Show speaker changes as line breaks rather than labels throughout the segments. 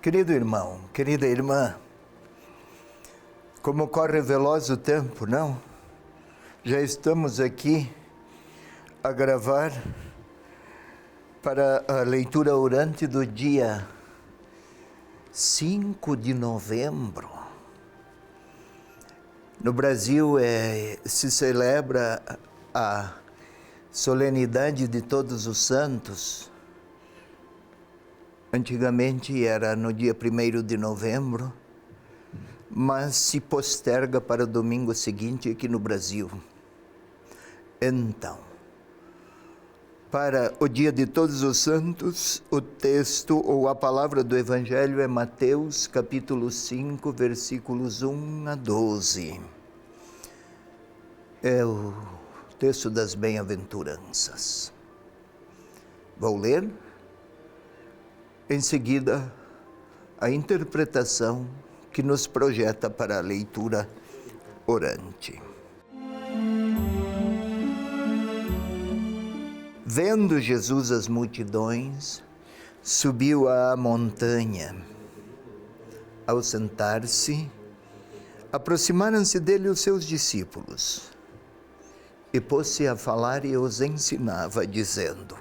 Querido irmão, querida irmã, como corre veloz o tempo, não? Já estamos aqui a gravar para a leitura orante do dia 5 de novembro. No Brasil se celebra a solenidade de Todos os Santos. Antigamente era no dia 1º de novembro, mas se posterga para o domingo seguinte aqui no Brasil. Então, para o dia de Todos os Santos, o texto ou a palavra do Evangelho é Mateus capítulo 5, versículos 1 a 12. É o texto das bem-aventuranças. Vou ler. Em seguida, a interpretação que nos projeta para a leitura orante. Vendo Jesus as multidões, subiu à montanha. Ao sentar-se, aproximaram-se dele os seus discípulos, e pôs-se a falar e os ensinava, dizendo: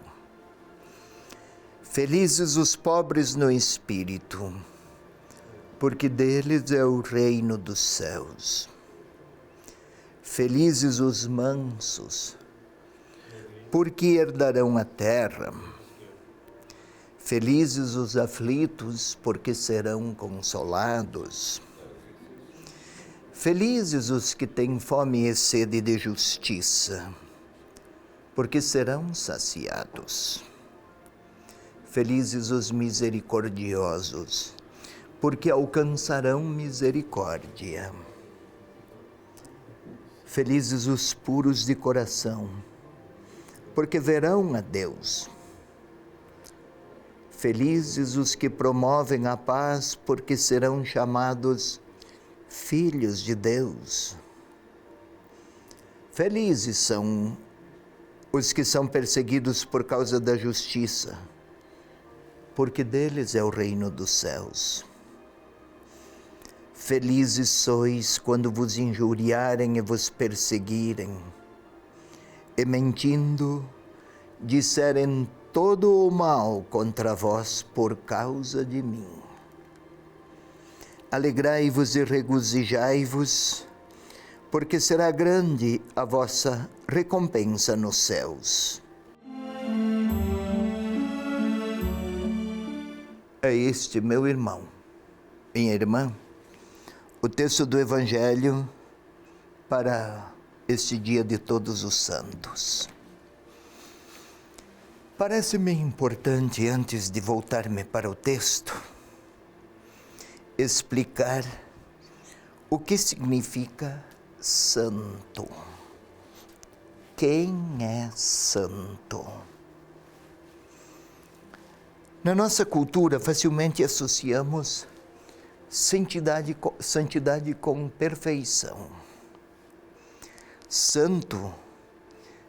Felizes os pobres no espírito, porque deles é o reino dos céus. Felizes os mansos, porque herdarão a terra. Felizes os aflitos, porque serão consolados. Felizes os que têm fome e sede de justiça, porque serão saciados. Felizes os misericordiosos, porque alcançarão misericórdia. Felizes os puros de coração, porque verão a Deus. Felizes os que promovem a paz, porque serão chamados filhos de Deus. Felizes são os que são perseguidos por causa da justiça, porque deles é o reino dos céus. Felizes sois quando vos injuriarem e vos perseguirem, e mentindo, disserem todo o mal contra vós por causa de mim. Alegrai-vos e regozijai-vos, porque será grande a vossa recompensa nos céus. É este, meu irmão, minha irmã, o texto do Evangelho para este dia de Todos os Santos. Parece-me importante, antes de voltar-me para o texto, explicar o que significa santo. Quem é santo? Na nossa cultura, facilmente associamos santidade com perfeição. Santo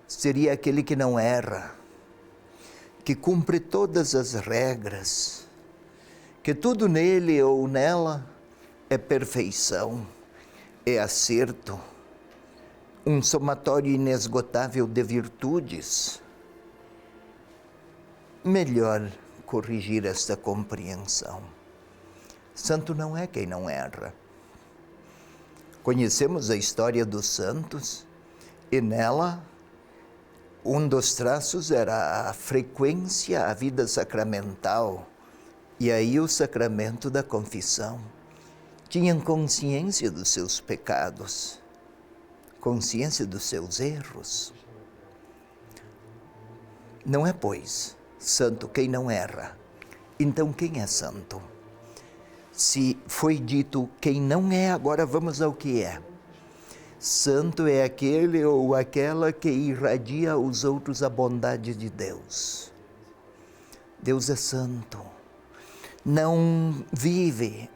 seria aquele que não erra, que cumpre todas as regras, que tudo nele ou nela é perfeição, é acerto, um somatório inesgotável de virtudes. Melhor corrigir esta compreensão. Santo não é quem não erra. Conhecemos a história dos santos e nela um dos traços era a frequência à vida sacramental e aí o sacramento da confissão. Tinham consciência dos seus pecados, consciência dos seus erros. Não é, pois, santo quem não erra. Então quem é santo? Se foi dito quem não é, agora vamos ao que é. Santo é aquele ou aquela que irradia aos outros a bondade de Deus. Deus é santo. Não vive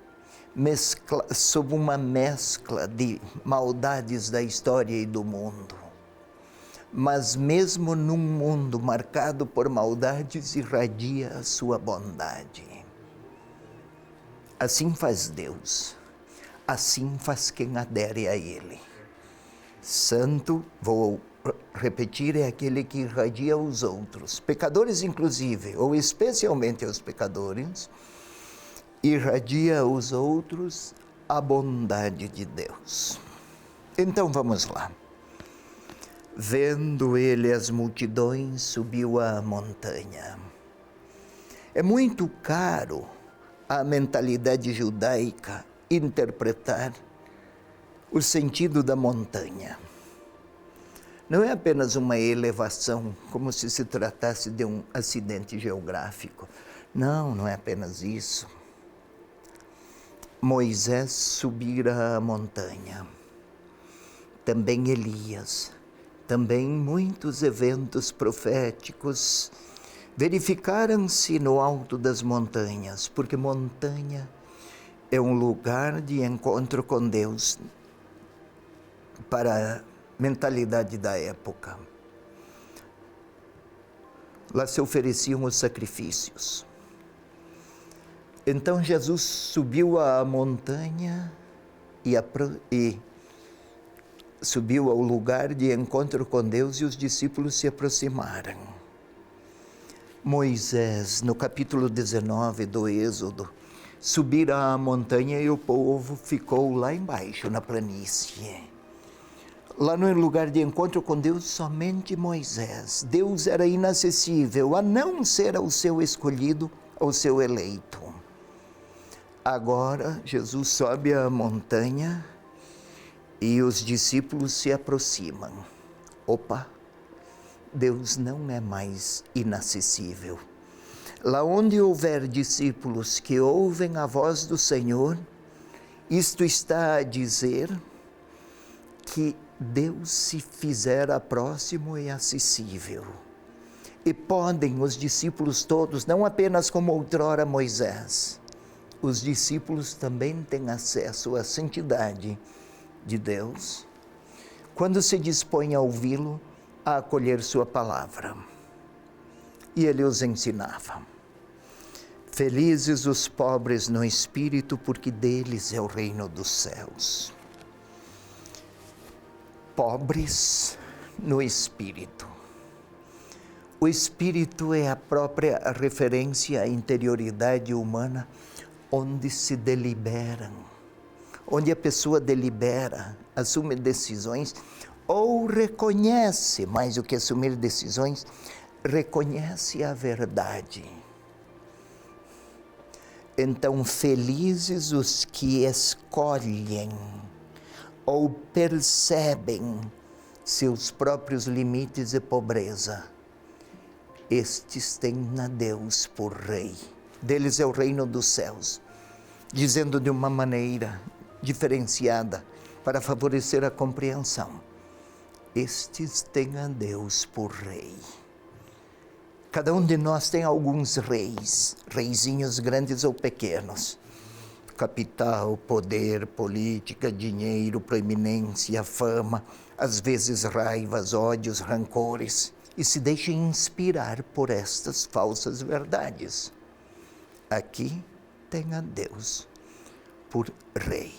sob uma mescla de maldades da história e do mundo. Mas mesmo num mundo marcado por maldades, irradia a sua bondade. Assim faz Deus, assim faz quem adere a Ele. Santo, vou repetir, é aquele que irradia os outros, pecadores inclusive, ou especialmente os pecadores, irradia aos outros a bondade de Deus. Então vamos lá. Vendo ele as multidões, subiu à montanha. É muito caro à mentalidade judaica interpretar o sentido da montanha. Não é apenas uma elevação, como se se tratasse de um acidente geográfico. Não, não é apenas isso. Moisés subira a montanha. Também Elias. Também muitos eventos proféticos verificaram-se no alto das montanhas, porque montanha é um lugar de encontro com Deus para a mentalidade da época. Lá se ofereciam os sacrifícios. Então Jesus subiu à montanha e subiu ao lugar de encontro com Deus e os discípulos se aproximaram. Moisés, no capítulo 19 do Êxodo, subira à montanha e o povo ficou lá embaixo, na planície. Lá no lugar de encontro com Deus, somente Moisés. Deus era inacessível, a não ser ao seu escolhido, ao seu eleito. Agora, Jesus sobe a montanha e os discípulos se aproximam. Opa! Deus não é mais inacessível. Lá onde houver discípulos que ouvem a voz do Senhor, isto está a dizer que Deus se fizera próximo e acessível. E podem os discípulos todos, não apenas como outrora Moisés, os discípulos também têm acesso à santidade de Deus quando se dispõem a ouvi-lo, a acolher sua palavra. E ele os ensinava. Felizes os pobres no espírito, porque deles é o reino dos céus. Pobres no espírito. O espírito é a própria referência à interioridade humana, onde se deliberam, onde a pessoa delibera, assume decisões, ou reconhece, mais do que assumir decisões, reconhece a verdade. Então, felizes os que escolhem ou percebem seus próprios limites e pobreza. Estes têm a Deus por Rei. Deles é o reino dos céus. Dizendo de uma maneira diferenciada para favorecer a compreensão. Estes têm a Deus por Rei. Cada um de nós tem alguns reis, reizinhos grandes ou pequenos. Capital, poder, política, dinheiro, proeminência, fama, às vezes raivas, ódios, rancores. E se deixem inspirar por estas falsas verdades. Aqui tem a Deus por Rei.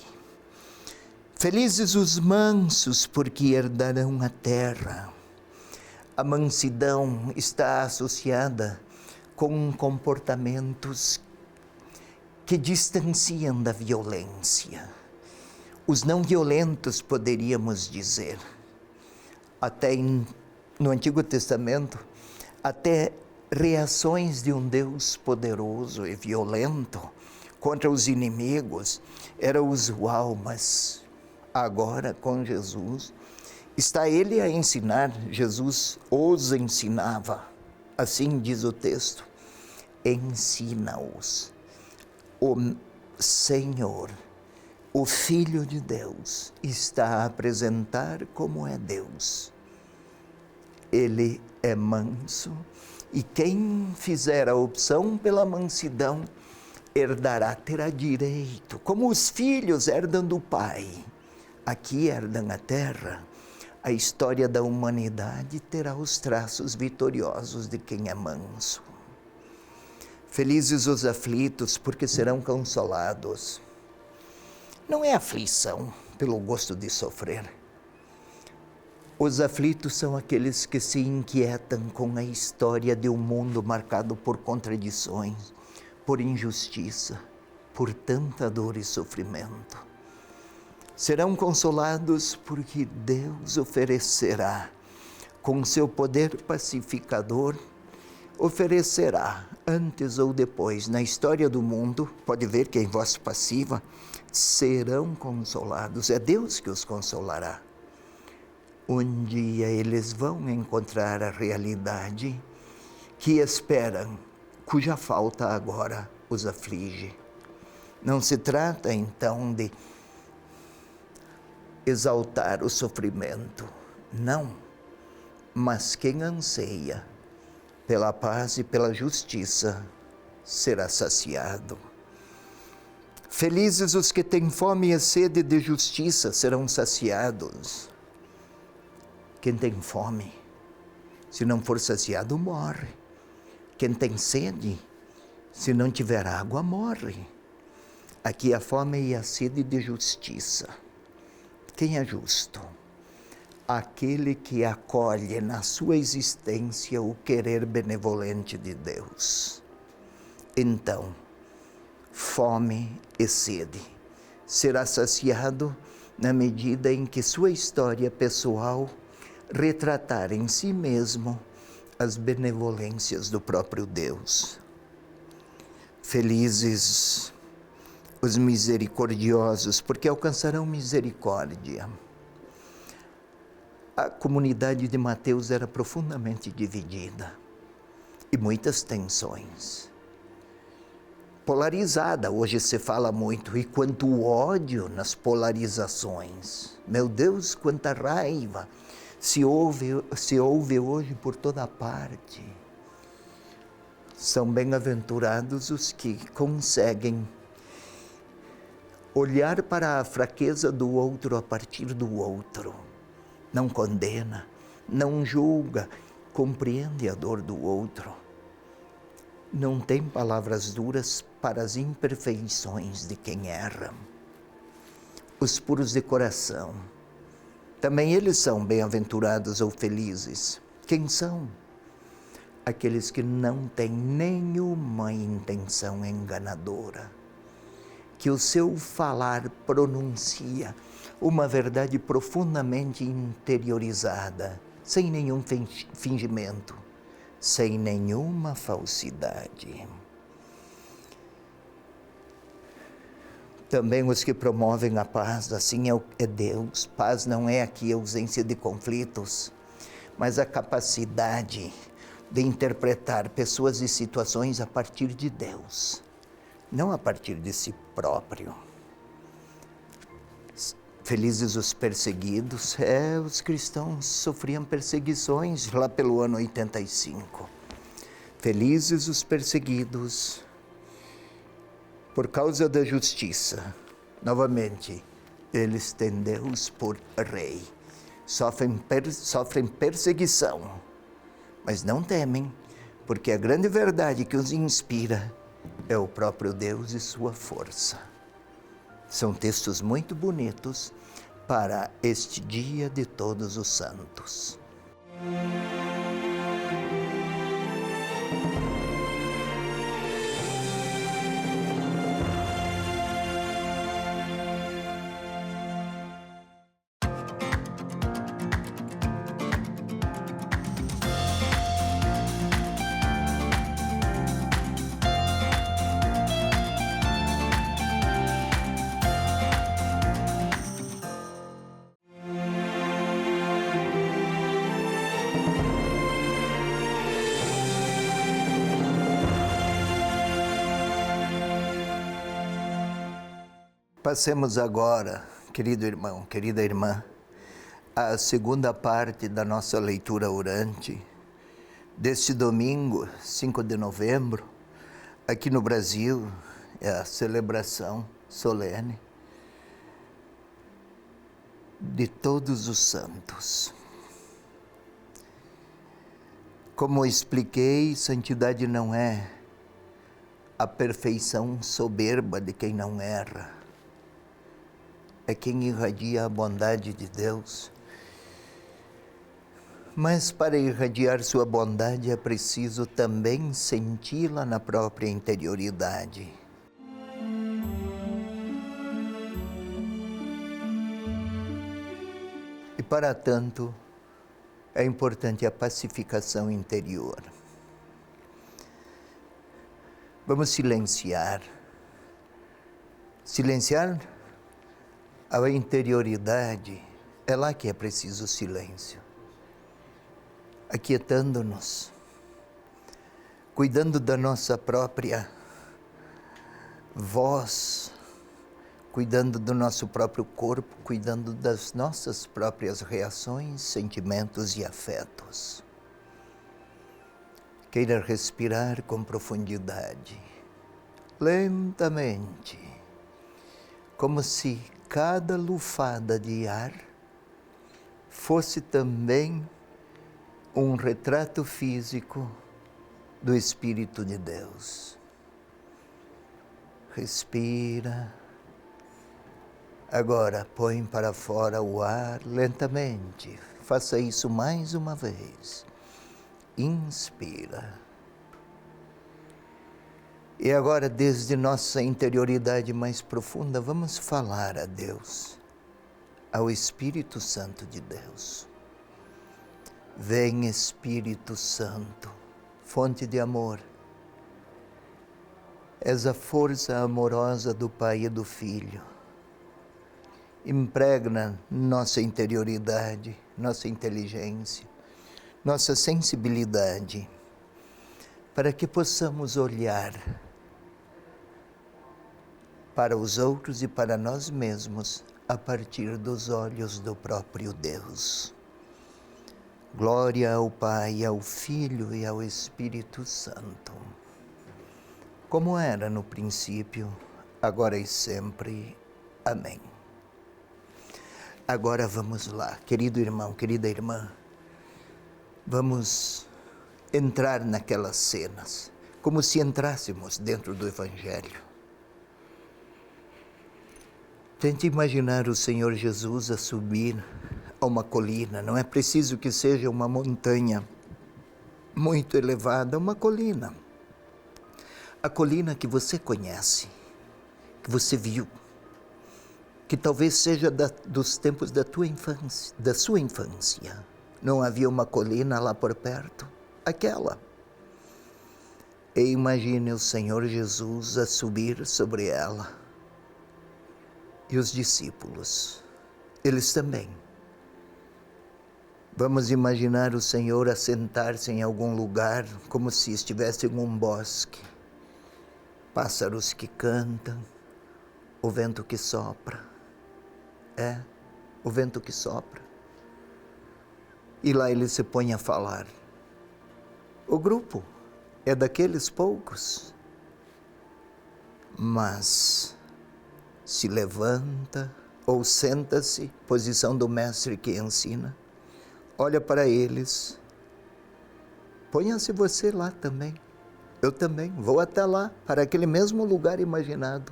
Felizes os mansos, porque herdarão a terra. A mansidão está associada com comportamentos que distanciam da violência. Os não violentos, poderíamos dizer, até no Antigo Testamento, até reações de um Deus poderoso e violento contra os inimigos era usual, mas agora com Jesus está ele a ensinar. Jesus os ensinava, assim diz o texto, ensina-os. O Senhor, o Filho de Deus, está a apresentar como é Deus. Ele é manso, e quem fizer a opção pela mansidão, herdará, terá direito, como os filhos herdam do Pai. Aqui herdam a terra. A história da humanidade terá os traços vitoriosos de quem é manso. Felizes os aflitos, porque serão consolados. Não é aflição pelo gosto de sofrer. Os aflitos são aqueles que se inquietam com a história de um mundo marcado por contradições, por injustiça, por tanta dor e sofrimento. Serão consolados porque Deus oferecerá, com seu poder pacificador, oferecerá, antes ou depois, na história do mundo, pode ver que em voz passiva, serão consolados. É Deus que os consolará. Um dia eles vão encontrar a realidade que esperam, cuja falta agora os aflige. Não se trata então de exaltar o sofrimento, não, mas quem anseia pela paz e pela justiça será saciado. Felizes os que têm fome e sede de justiça serão saciados. Quem tem fome, se não for saciado, morre. Quem tem sede, se não tiver água, morre. Aqui a fome e a sede de justiça. Quem é justo? Aquele que acolhe na sua existência o querer benevolente de Deus. Então, fome e sede será saciado na medida em que sua história pessoal retratar em si mesmo as benevolências do próprio Deus. Felizes os misericordiosos, porque alcançarão misericórdia. A comunidade de Mateus era profundamente dividida e muitas tensões. Polarizada, hoje se fala muito, e quanto ódio nas polarizações. Meu Deus, quanta raiva se ouve hoje por toda parte. São bem-aventurados os que conseguem olhar para a fraqueza do outro a partir do outro. Não condena, não julga, compreende a dor do outro. Não tem palavras duras para as imperfeições de quem erra. Os puros de coração, também eles são bem-aventurados ou felizes. Quem são? Aqueles que não têm nenhuma intenção enganadora, que o seu falar pronuncia uma verdade profundamente interiorizada, sem nenhum fingimento, sem nenhuma falsidade. Também os que promovem a paz, assim é Deus. Paz não é aqui a ausência de conflitos, mas a capacidade de interpretar pessoas e situações a partir de Deus, não a partir de si próprio. Felizes os perseguidos. Os cristãos sofriam perseguições lá pelo ano 85. Felizes os perseguidos por causa da justiça. Novamente, eles têm Deus por rei. Sofrem perseguição, mas não temem, porque a grande verdade que os inspira é o próprio Deus e sua força. São textos muito bonitos para este dia de Todos os Santos. Passemos agora, querido irmão, querida irmã, a segunda parte da nossa leitura orante deste domingo, 5 de novembro. Aqui no Brasil é a celebração solene de Todos os Santos. Como expliquei, santidade não é A perfeição soberba de quem não erra é quem irradia a bondade de Deus. Mas para irradiar sua bondade é preciso também senti-la na própria interioridade. E para tanto, é importante a pacificação interior. Vamos silenciar. Silenciar a interioridade, é lá que é preciso silêncio. Aquietando-nos, cuidando da nossa própria voz, cuidando do nosso próprio corpo, cuidando das nossas próprias reações, sentimentos e afetos. Queira respirar com profundidade, lentamente, como se cada lufada de ar fosse também um retrato físico do Espírito de Deus. Respira. Agora põe para fora o ar lentamente. Faça isso mais uma vez. Inspira. E agora, desde nossa interioridade mais profunda, vamos falar a Deus, ao Espírito Santo de Deus. Vem, Espírito Santo, fonte de amor. És a força amorosa do Pai e do Filho. Impregna nossa interioridade, nossa inteligência, nossa sensibilidade, para que possamos olhar para os outros e para nós mesmos a partir dos olhos do próprio Deus. Glória ao Pai, ao Filho e ao Espírito Santo, como era no princípio, agora e sempre. Amém. Agora vamos lá, querido irmão, querida irmã, vamos entrar naquelas cenas, como se entrássemos dentro do Evangelho. Tente imaginar o Senhor Jesus a subir a uma colina, não é preciso que seja uma montanha muito elevada, uma colina. A colina que você conhece, que você viu, que talvez seja dos tempos da tua infância, da sua infância. Não havia uma colina lá por perto? Aquela. E imagine o Senhor Jesus a subir sobre ela. E os discípulos, eles também. Vamos imaginar o Senhor a sentar-se em algum lugar, como se estivesse em um bosque. Pássaros que cantam, o vento que sopra. O vento que sopra. E lá ele se põe a falar. O grupo é daqueles poucos, mas se levanta ou senta-se, posição do mestre que ensina, olha para eles, ponha-se você lá também, eu também, vou até lá, para aquele mesmo lugar imaginado,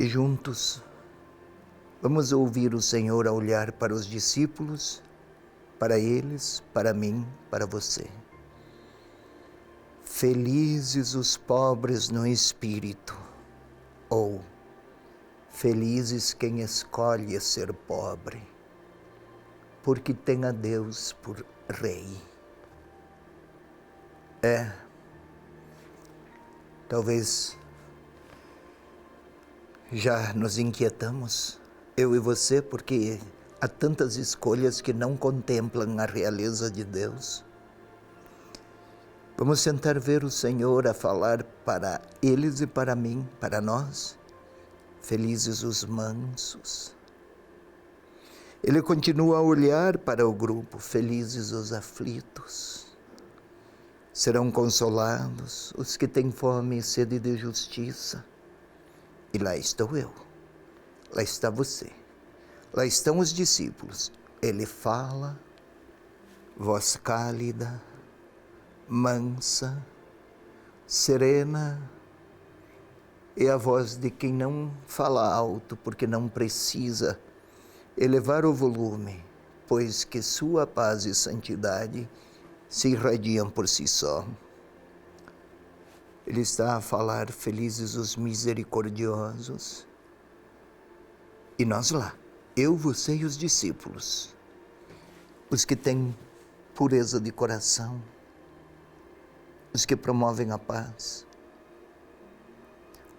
e juntos vamos ouvir o Senhor a olhar para os discípulos, para eles, para mim, para você. Felizes os pobres no espírito, ou felizes quem escolhe ser pobre, porque tem a Deus por Rei. Talvez já nos inquietamos, eu e você, porque há tantas escolhas que não contemplam a realeza de Deus. Vamos tentar ver o Senhor a falar para eles e para mim, para nós. Felizes os mansos. Ele continua a olhar para o grupo. Felizes os aflitos. Serão consolados os que têm fome e sede de justiça. E lá estou eu. Lá está você. Lá estão os discípulos. Ele fala, voz cálida, mansa, serena, é a voz de quem não fala alto, porque não precisa elevar o volume, pois que sua paz e santidade se irradiam por si só. Ele está a falar: felizes os misericordiosos. E nós lá, eu, você e os discípulos, os que têm pureza de coração, os que promovem a paz,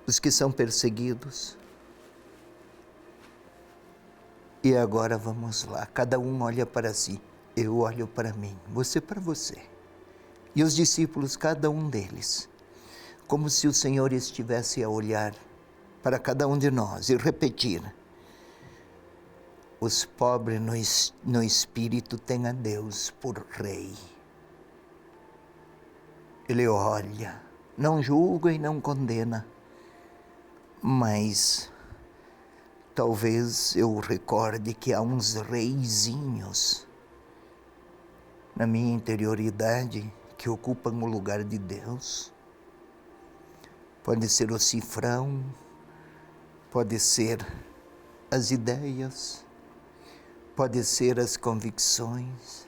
os que são perseguidos. E agora vamos lá, cada um olha para si, eu olho para mim, você para você. E os discípulos, cada um deles, como se o Senhor estivesse a olhar para cada um de nós e repetir: os pobres no espírito têm a Deus por Rei. Ele olha, não julga e não condena, mas talvez eu recorde que há uns reizinhos na minha interioridade que ocupam o lugar de Deus. Pode ser o cifrão, pode ser as ideias, pode ser as convicções,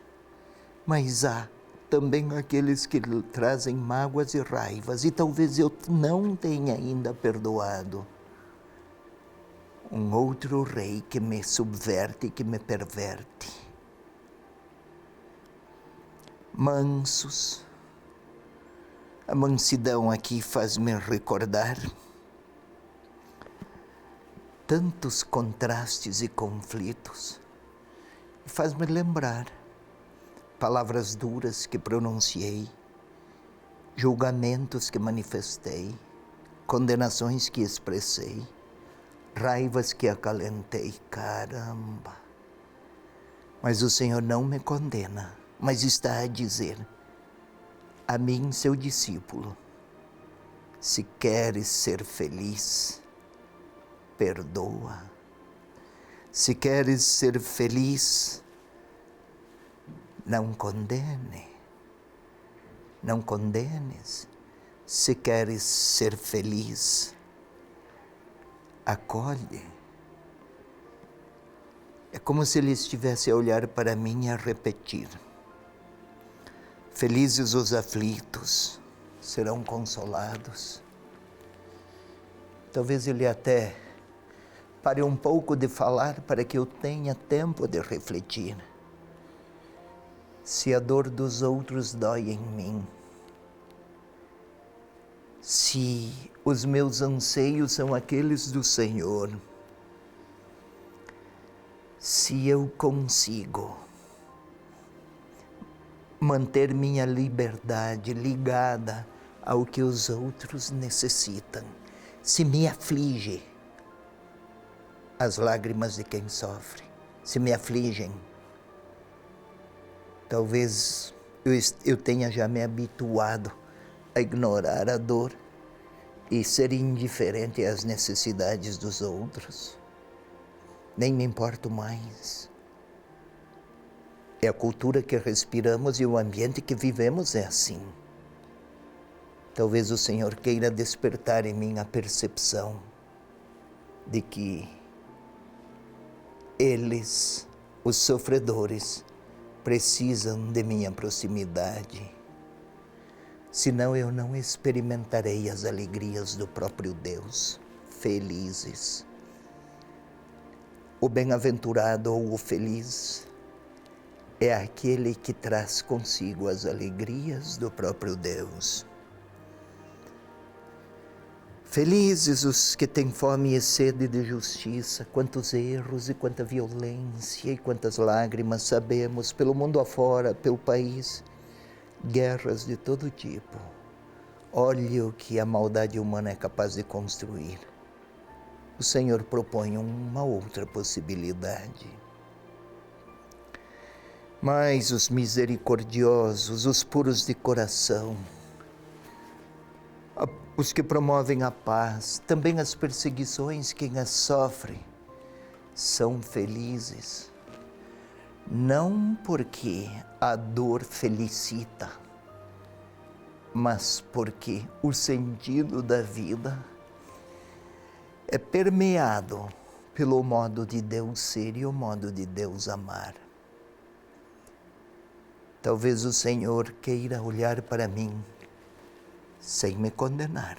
mas há também aqueles que trazem mágoas e raivas, e talvez eu não tenha ainda perdoado. Um outro rei que me subverte, que me perverte. Mansos. A mansidão aqui faz-me recordar tantos contrastes e conflitos. Faz-me lembrar palavras duras que pronunciei, julgamentos que manifestei, condenações que expressei, raivas que acalentei. Caramba! Mas o Senhor não me condena, mas está a dizer a mim, seu discípulo: se queres ser feliz, perdoa. Se queres ser feliz, não condene. Não condenes. Se queres ser feliz, acolhe. É como se ele estivesse a olhar para mim e a repetir: felizes os aflitos, serão consolados. Talvez ele até pare um pouco de falar para que eu tenha tempo de refletir. Se a dor dos outros dói em mim, se os meus anseios são aqueles do Senhor, se eu consigo manter minha liberdade ligada ao que os outros necessitam, se me aflige as lágrimas de quem sofre, se me afligem, talvez eu tenha já me habituado a ignorar a dor e ser indiferente às necessidades dos outros. Nem me importo mais. É a cultura que respiramos e o ambiente que vivemos é assim. Talvez o Senhor queira despertar em mim a percepção de que eles, os sofredores, precisam de minha proximidade. Senão eu não experimentarei as alegrias do próprio Deus. Felizes. O bem-aventurado ou o feliz é aquele que traz consigo as alegrias do próprio Deus. Felizes os que têm fome e sede de justiça. Quantos erros e quanta violência e quantas lágrimas sabemos pelo mundo afora, pelo país. Guerras de todo tipo. Olhe o que a maldade humana é capaz de construir. O Senhor propõe uma outra possibilidade. Mas os misericordiosos, os puros de coração, os que promovem a paz, também as perseguições, quem as sofre, são felizes. Não porque a dor felicita, mas porque o sentido da vida é permeado pelo modo de Deus ser e o modo de Deus amar. Talvez o Senhor queira olhar para mim sem me condenar,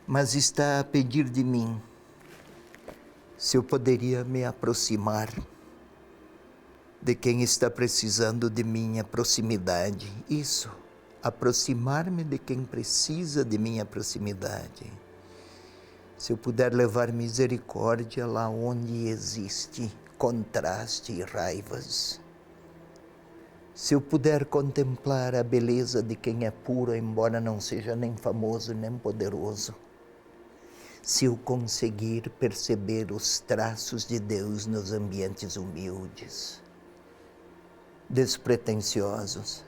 mas está a pedir de mim se eu poderia me aproximar de quem está precisando de minha proximidade. Isso, aproximar-me de quem precisa de minha proximidade. Se eu puder levar misericórdia lá onde existe contraste e raivas. Se eu puder contemplar a beleza de quem é puro, embora não seja nem famoso nem poderoso. Se eu conseguir perceber os traços de Deus nos ambientes humildes, despretensiosos,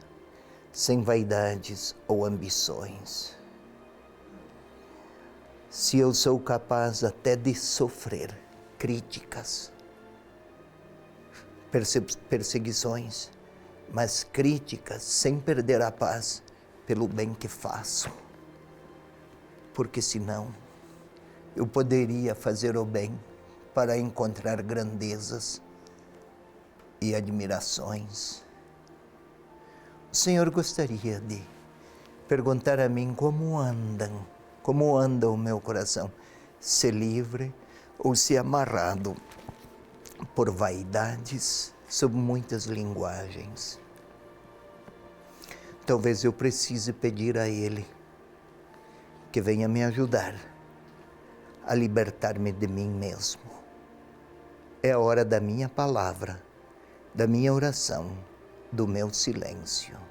sem vaidades ou ambições. Se eu sou capaz até de sofrer críticas, perseguições, mas críticas sem perder a paz pelo bem que faço. Porque senão eu poderia fazer o bem para encontrar grandezas e admirações. O Senhor gostaria de perguntar a mim como anda o meu coração, se livre ou se amarrado por vaidades sob muitas linguagens. Talvez eu precise pedir a Ele que venha me ajudar a libertar-me de mim mesmo. É a hora da minha palavra, da minha oração, do meu silêncio.